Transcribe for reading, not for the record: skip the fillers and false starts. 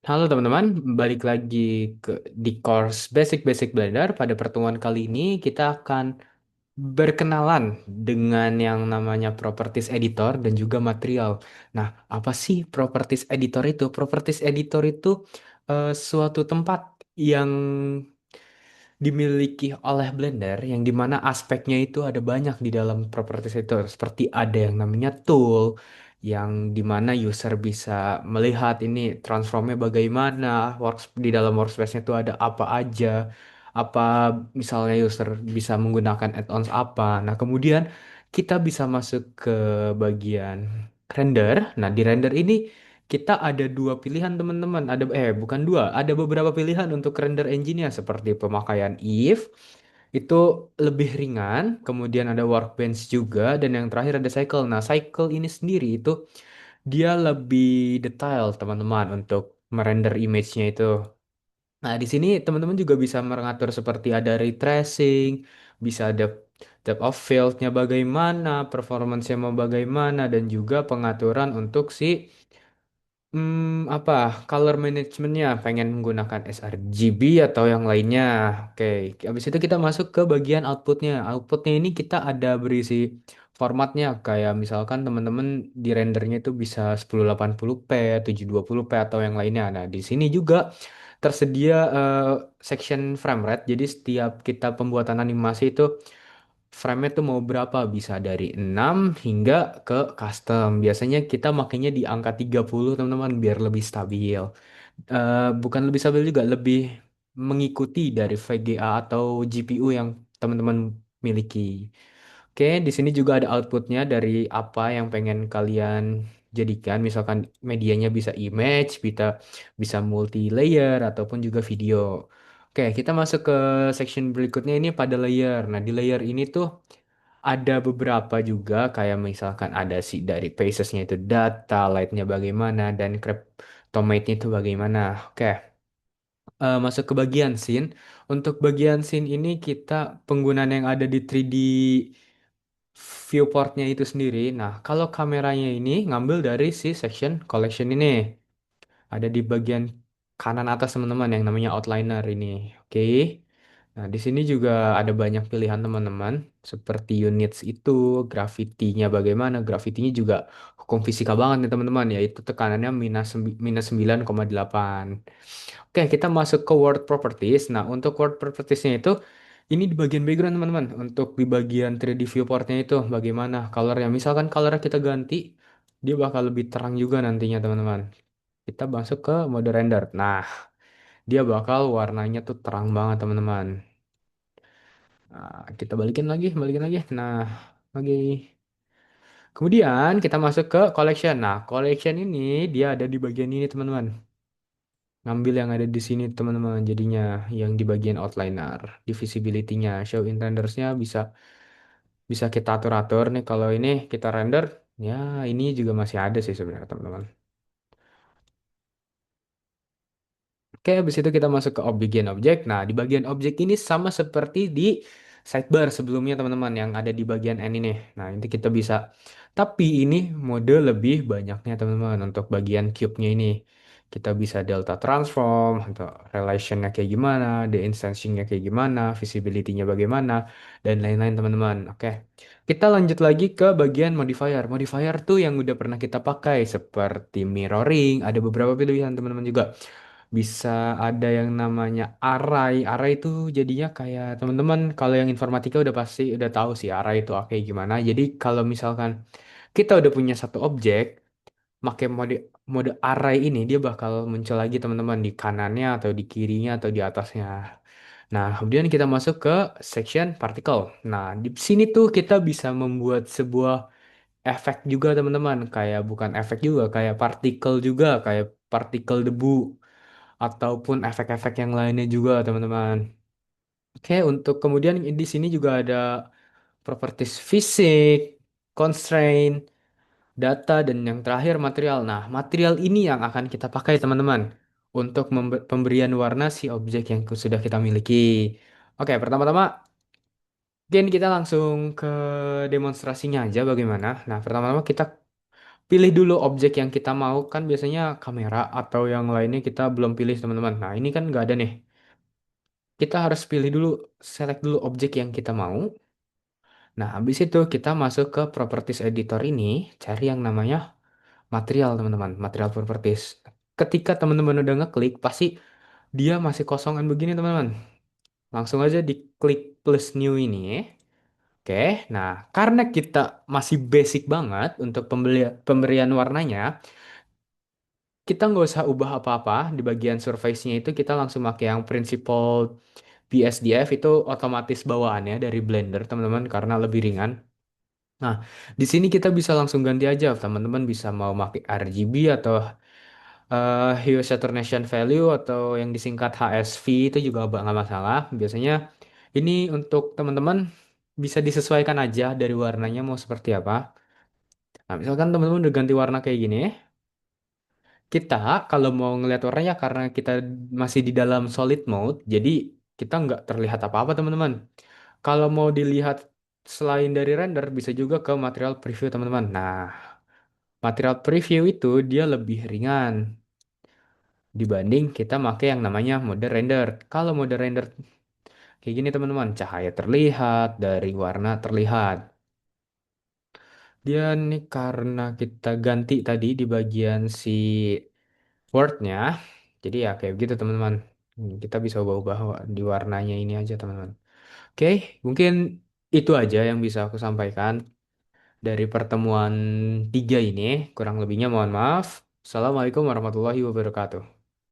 Halo teman-teman, balik lagi ke di course Basic Blender. Pada pertemuan kali ini kita akan berkenalan dengan yang namanya Properties Editor dan juga material. Nah, apa sih Properties Editor itu? Properties Editor itu suatu tempat yang dimiliki oleh Blender yang dimana aspeknya itu ada banyak di dalam properties itu seperti ada yang namanya tool yang dimana user bisa melihat ini transformnya bagaimana di dalam workspace-nya itu ada apa aja apa misalnya user bisa menggunakan add-ons apa. Nah kemudian kita bisa masuk ke bagian render. Nah di render ini kita ada dua pilihan teman-teman. Bukan dua, ada beberapa pilihan untuk render engine-nya seperti pemakaian if itu lebih ringan, kemudian ada workbench juga dan yang terakhir ada cycle. Nah, cycle ini sendiri itu dia lebih detail teman-teman untuk merender image-nya itu. Nah, di sini teman-teman juga bisa mengatur seperti ada ray tracing, bisa ada depth of field-nya bagaimana, performance-nya mau bagaimana dan juga pengaturan untuk si apa color managementnya pengen menggunakan sRGB atau yang lainnya. Oke, habis itu kita masuk ke bagian outputnya. Outputnya ini kita ada berisi formatnya kayak misalkan teman-teman di rendernya itu bisa 1080p, 720p atau yang lainnya. Nah, di sini juga tersedia section frame rate. Jadi setiap kita pembuatan animasi itu frame-nya tuh mau berapa? Bisa dari 6 hingga ke custom. Biasanya kita makainya di angka 30 teman-teman biar lebih stabil. Bukan lebih stabil juga, lebih mengikuti dari VGA atau GPU yang teman-teman miliki. Oke, di sini juga ada outputnya dari apa yang pengen kalian jadikan. Misalkan medianya bisa image, bisa multi layer ataupun juga video. Oke, kita masuk ke section berikutnya ini pada layer. Nah, di layer ini tuh ada beberapa juga kayak misalkan ada sih dari paces-nya itu data, light-nya bagaimana, dan Tomate-nya itu bagaimana. Oke, masuk ke bagian scene. Untuk bagian scene ini kita penggunaan yang ada di 3D viewportnya itu sendiri. Nah, kalau kameranya ini ngambil dari si section collection ini. Ada di bagian kanan atas teman-teman yang namanya outliner ini. Oke. Nah, di sini juga ada banyak pilihan teman-teman, seperti units itu, gravitinya bagaimana. Gravitinya juga hukum fisika banget nih teman-teman, yaitu tekanannya minus 9,8. Oke, kita masuk ke word properties. Nah, untuk word propertiesnya itu, ini di bagian background teman-teman. Untuk di bagian 3D viewportnya itu, bagaimana colornya. Misalkan colornya kita ganti, dia bakal lebih terang juga nantinya teman-teman. Kita masuk ke mode render. Nah, dia bakal warnanya tuh terang banget teman-teman. Nah, kita balikin lagi. Nah, lagi. Kemudian kita masuk ke collection. Nah, collection ini dia ada di bagian ini teman-teman. Ngambil yang ada di sini teman-teman. Jadinya yang di bagian outliner, di visibility-nya, show in renders-nya bisa bisa kita atur-atur nih. Kalau ini kita render, ya ini juga masih ada sih sebenarnya teman-teman. Oke, habis itu kita masuk ke bagian objek. Nah, di bagian objek ini sama seperti di sidebar sebelumnya teman-teman yang ada di bagian N ini. Nah, ini kita bisa. Tapi ini mode lebih banyaknya teman-teman untuk bagian cube-nya ini. Kita bisa delta transform, atau relation-nya kayak gimana, de-instancing-nya kayak gimana, visibility-nya bagaimana, dan lain-lain teman-teman. Oke, kita lanjut lagi ke bagian modifier. Modifier tuh yang udah pernah kita pakai seperti mirroring, ada beberapa pilihan teman-teman juga. Bisa ada yang namanya array. Array itu jadinya kayak teman-teman kalau yang informatika udah pasti udah tahu sih array itu kayak gimana. Jadi kalau misalkan kita udah punya satu objek, pakai mode array ini dia bakal muncul lagi teman-teman di kanannya atau di kirinya atau di atasnya. Nah, kemudian kita masuk ke section particle. Nah, di sini tuh kita bisa membuat sebuah efek juga teman-teman. Kayak bukan efek juga, kayak partikel juga, kayak partikel debu ataupun efek-efek yang lainnya juga teman-teman. Oke, untuk kemudian di sini juga ada properties fisik, constraint, data, dan yang terakhir material. Nah, material ini yang akan kita pakai teman-teman untuk pemberian warna si objek yang sudah kita miliki. Oke, pertama-tama mungkin kita langsung ke demonstrasinya aja bagaimana. Nah, pertama-tama kita pilih dulu objek yang kita mau, kan biasanya kamera atau yang lainnya kita belum pilih teman-teman. Nah ini kan nggak ada nih. Kita harus pilih dulu, select dulu objek yang kita mau. Nah habis itu kita masuk ke properties editor ini, cari yang namanya material teman-teman, material properties. Ketika teman-teman udah ngeklik, pasti dia masih kosongan begini teman-teman. Langsung aja diklik plus new ini. Oke, nah karena kita masih basic banget untuk pemberian warnanya, kita nggak usah ubah apa-apa di bagian surface-nya itu kita langsung pakai yang principal BSDF itu otomatis bawaannya dari Blender teman-teman karena lebih ringan. Nah, di sini kita bisa langsung ganti aja teman-teman bisa mau pakai RGB atau Hue Saturation Value atau yang disingkat HSV itu juga nggak masalah. Biasanya ini untuk teman-teman bisa disesuaikan aja dari warnanya mau seperti apa. Nah, misalkan teman-teman udah ganti warna kayak gini, kita kalau mau ngelihat warnanya karena kita masih di dalam solid mode, jadi kita nggak terlihat apa-apa teman-teman. Kalau mau dilihat selain dari render, bisa juga ke material preview teman-teman. Nah, material preview itu dia lebih ringan dibanding kita pakai yang namanya mode render. Kalau mode render kayak gini teman-teman, cahaya terlihat, dari warna terlihat. Dia nih karena kita ganti tadi di bagian si wordnya, jadi ya kayak gitu teman-teman. Kita bisa ubah-ubah di warnanya ini aja teman-teman. Oke, mungkin itu aja yang bisa aku sampaikan dari pertemuan tiga ini. Kurang lebihnya mohon maaf. Assalamualaikum warahmatullahi wabarakatuh.